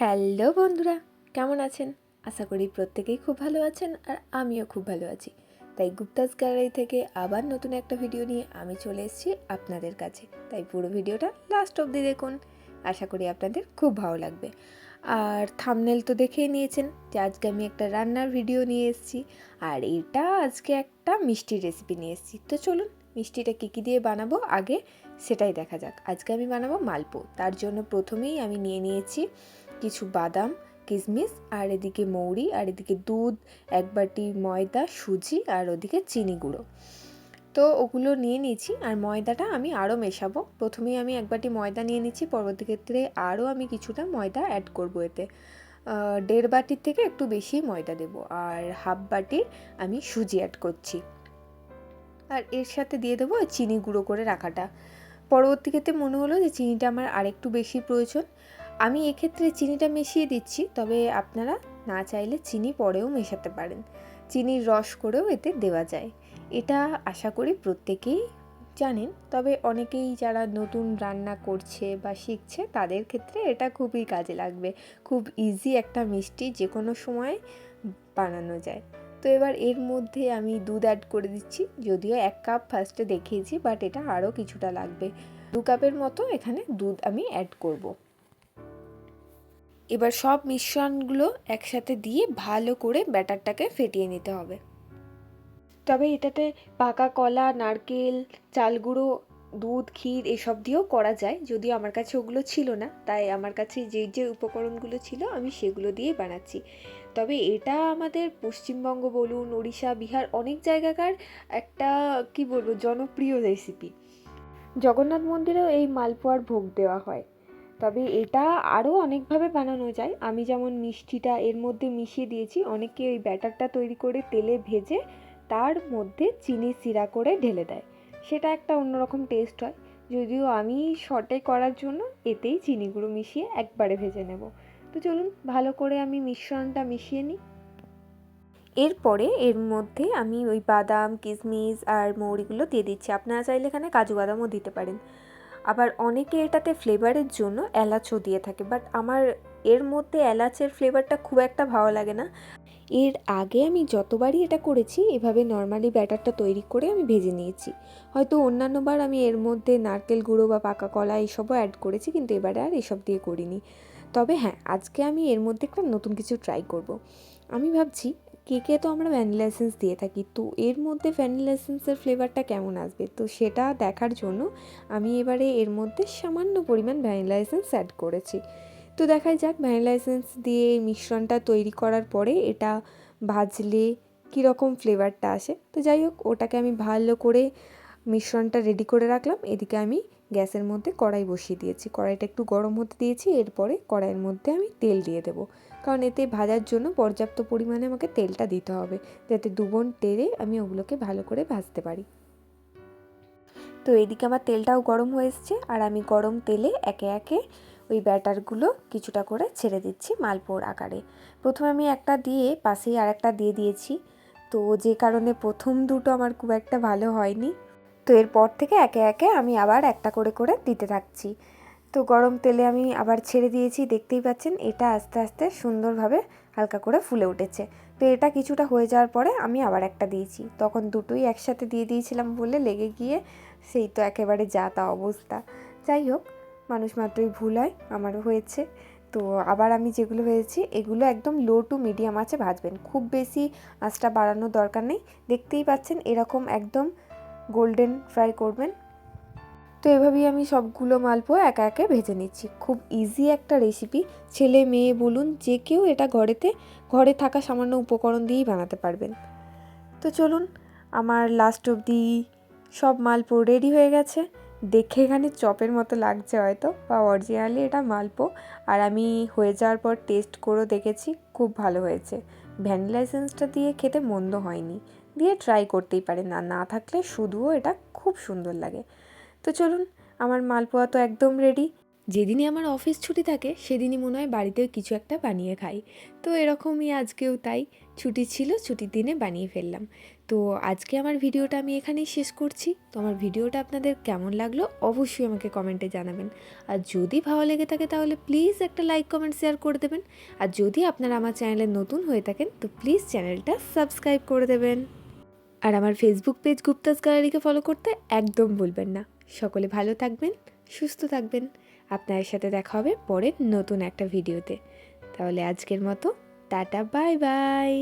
Hello বন্ধুরা, কেমন আছেন? আশা করি প্রত্যেকেই খুব ভালো আছেন আর আমিও খুব ভালো আছি। তাই গুপ্তাস গ্যালারি থেকে আবার নতুন একটা ভিডিও নিয়ে আমি চলে এসেছি আপনাদের কাছে। তাই পুরো ভিডিওটা লাস্ট অবধি দেখুন, আশা করি আপনাদের খুব ভালো লাগবে। আর থাম্বনেল তো দেখেই নিয়েছেন যে আজকে আমি একটা রান্নার ভিডিও নিয়ে এসেছি, আর এটা আজকে একটা মিষ্টির রেসিপি নিয়ে এসেছি। তো চলুন মিষ্টিটা কী দিয়ে বানাবো আগে সেটাই দেখা যাক। আজকে আমি বানাবো মালপো। তার জন্য প্রথমেই আমি নিয়ে নিয়েছি কিছু বাদাম, কিশমিশ, আর এদিকে মৌরি, আর এদিকে দুধ, এক বাটি ময়দা, সুজি, আর ওদিকে চিনি গুঁড়ো। তো ওগুলো নিয়ে নিয়েছি, আর ময়দাটা আমি আরও মেশাবো। প্রথমেই আমি এক বাটি ময়দা নিয়ে নিচ্ছি, পরবর্তী ক্ষেত্রে আরও আমি কিছুটা ময়দা অ্যাড করবো এতে। 1.5 বাটির থেকে একটু বেশি ময়দা দেব, আর হাফ বাটির আমি সুজি অ্যাড করছি, আর এর সাথে দিয়ে দেবো চিনি গুঁড়ো করে রাখাটা। পরবর্তী ক্ষেত্রে মনে হলো যে চিনিটা আমার আরেকটু বেশি প্রয়োজন, আমি এক্ষেত্রে চিনিটা মিশিয়ে দিচ্ছি, তবে আপনারা না চাইলে চিনি পরেও মেশাতে পারেন, চিনির রস করেও এতে দেওয়া যায়। এটা আশা করি প্রত্যেকেই জানেন, তবে অনেকেই যারা নতুন রান্না করছে বা শিখছে তাদের ক্ষেত্রে এটা খুবই কাজে লাগবে। খুব ইজি একটা মিষ্টি, যে কোনো সময় বানানো যায়। তো এবার এর মধ্যে আমি দুধ অ্যাড করে দিচ্ছি, যদিও 1 কাপ ফার্স্টে দেখিয়েছি, বাট এটা আরও কিছুটা লাগবে। 2 কাপের মতো এখানে দুধ আমি অ্যাড করব। এবার সব মিশ্রণগুলো একসাথে দিয়ে ভালো করে ব্যাটারটাকে ফেটিয়ে নিতে হবে। তবে এটাতে পাকা কলা, নারকেল, চাল গুঁড়ো, দুধ, ক্ষীর এসব দিয়েও করা যায়, যদিও আমার কাছে ওগুলো ছিল না, তাই আমার কাছে যে উপকরণগুলো ছিল আমি সেগুলো দিয়েই বানাচ্ছি। তবে এটা আমাদের পশ্চিমবঙ্গ বলুন, ওড়িশা, বিহার অনেক জায়গাকার একটা কি বলবো জনপ্রিয় রেসিপি। জগন্নাথ মন্দিরেও এই মালপোয়ার ভোগ দেওয়া হয়। তবে এটা আরও অনেকভাবে বানানো যায়। আমি যেমন মিষ্টিটা এর মধ্যে মিশিয়ে দিয়েছি, অনেকে ওই ব্যাটারটা তৈরি করে তেলে ভেজে তার মধ্যে চিনি সিরা করে ঢেলে দেয়, সেটা একটা অন্যরকম টেস্ট হয়। যদিও আমি শর্টে করার জন্য এতেই চিনি গুঁড়ো মিশিয়ে একবারে ভেজে নেব। তো চলুন ভালো করে আমি মিশ্রণটা মিশিয়ে নিই। এরপরে এর মধ্যে আমি ওই বাদাম, কিশমিশ আর মৌরিগুলো দিয়ে দিচ্ছি। আপনারা চাইলে এখানে কাজু বাদামও দিতে পারেন। আবার অনেকে এটাতে ফ্লেভারের জন্য এলাচও দিয়ে থাকে, বাট আমার এর মধ্যে এলাচের ফ্লেভারটা খুব একটা ভালো লাগে না। এর আগে আমি যতবারই এটা করেছি এভাবে নর্মালি ব্যাটারটা তৈরি করে আমি ভেজে নিয়েছি। হয়তো অন্যান্যবার আমি এর মধ্যে নারকেল গুঁড়ো বা পাকা কলা এইসবও অ্যাড করেছি, কিন্তু এবারে আর এসব দিয়ে করিনি। তবে হ্যাঁ, আজকে আমি এর মধ্যে একটা নতুন কিছু ট্রাই করব। আমি ভাবছি কেকে তো আমরা ভ্যানিলা এসেন্স দিয়ে থাকি, তো এর মধ্যে ভ্যানিলা এসেন্সের ফ্লেভারটা কেমন আসবে, তো সেটা দেখার জন্য আমি এবারে এর মধ্যে সামান্য পরিমাণ ভ্যানিলা এসেন্স অ্যাড করেছি। তো দেখাই যাক ভ্যানিলা এসেন্স দিয়ে মিশ্রণটা তৈরি করার পরে এটা ভাজলে কীরকম ফ্লেভারটা আসে। তো যাই হোক, ওটাকে আমি ভালো করে মিশ্রণটা রেডি করে রাখলাম। এদিকে আমি গ্যাসের মধ্যে কড়াই বসিয়ে দিয়েছি, কড়াইটা একটু গরম হতে দিয়েছি। এরপরে কড়াইয়ের মধ্যে আমি তেল দিয়ে দেবো, কারণ এতে ভাজার জন্য পর্যাপ্ত পরিমাণে আমাকে তেলটা দিতে হবে, যাতে দুবোন তেলে আমি ওগুলোকে ভালো করে ভাজতে পারি। তো এদিকে আমার তেলটাও গরম হয়ে এসছে, আর আমি গরম তেলে একে একে ওই ব্যাটারগুলো কিছুটা করে ছেড়ে দিচ্ছি মালপোর আকারে। প্রথমে আমি একটা দিয়ে পাশেই আর একটা দিয়ে দিয়েছি, তো যে কারণে প্রথম দুটো আমার খুব একটা ভালো হয়নি। তো এরপর থেকে একে একে আমি আবার একটা করে করে দিতে থাকছি। তো গরম তেলে আমি আবার ছেড়ে দিয়েছি, দেখতেই পাচ্ছেন এটা আস্তে আস্তে সুন্দরভাবে হালকা করে ফুলে উঠেছে। তো এটা কিছুটা হয়ে যাওয়ার পরে আমি আবার একটা দিয়েছি, তখন দুটোই একসাথে দিয়ে দিয়েছিলাম বলে লেগে গিয়ে সেই তো একেবারে যা তা অবস্থা। যাই হোক, মানুষ মাত্রই ভুল হয়, আমারও হয়েছে। তো আবার আমি যেগুলো হয়েছি এগুলো একদম লো টু মিডিয়াম আঁচে ভাজবেন, খুব বেশি আঁচটা বাড়ানোর দরকার নেই। দেখতেই পাচ্ছেন এরকম একদম গোল্ডেন ফ্রাই করবেন। তো এভাবেই আমি সবগুলো মালপোয়া একা একে ভেজে নিচ্ছি। খুব ইজি একটা রেসিপি, ছেলে মেয়ে বলুন যে কেউ এটা ঘরে থাকা সামান্য উপকরণ দিয়েই বানাতে পারবেন। তো চলুন, আমার লাস্ট অবধি সব মালপো রেডি হয়ে গেছে। দেখে এখানে চপের মতো লাগছে হয়তো, বা অরিজিনালি এটা মালপো। আর আমি হয়ে যাওয়ার পর টেস্ট করেও দেখেছি, খুব ভালো হয়েছে। ভ্যানিলা এসেন্সটা দিয়ে খেতে মন্দ হয়নি, দিয়ে ট্রাই করতেই পারেন, না থাকলে শুধুও এটা খুব সুন্দর লাগে। তো চলুন, আমার মালপোয়া তো একদম রেডি। যেদিনই আমার অফিস ছুটি থাকে সেদিনই মনে হয় বাড়িতে কিছু একটা বানিয়ে খাই। তো এরকমই আজকেও তাই, ছুটি ছিল, ছুটির দিনে বানিয়ে ফেললাম। তো আজকে আমার ভিডিওটা আমি এখানেই শেষ করছি। তো আমার ভিডিওটা আপনাদের কেমন লাগলো অবশ্যই আমাকে কমেন্টে জানাবেন। আর যদি ভালো লেগে থাকে তাহলে প্লিজ একটা লাইক কমেন্ট শেয়ার করে দেবেন। আর যদি আপনারা আমার চ্যানেলে নতুন হয়ে থাকেন তো প্লিজ চ্যানেলটা সাবস্ক্রাইব করে দেবেন। আর আমার ফেসবুক পেজ গুপ্তাস গ্যালারিকে ফলো করতে একদম ভুলবেন না। সকলে ভালো থাকবেন, সুস্থ থাকবেন। আপনাদের সাথে দেখা হবে পরের নতুন একটা ভিডিওতে। তাহলে আজকের মতো টাটা, বাই বাই।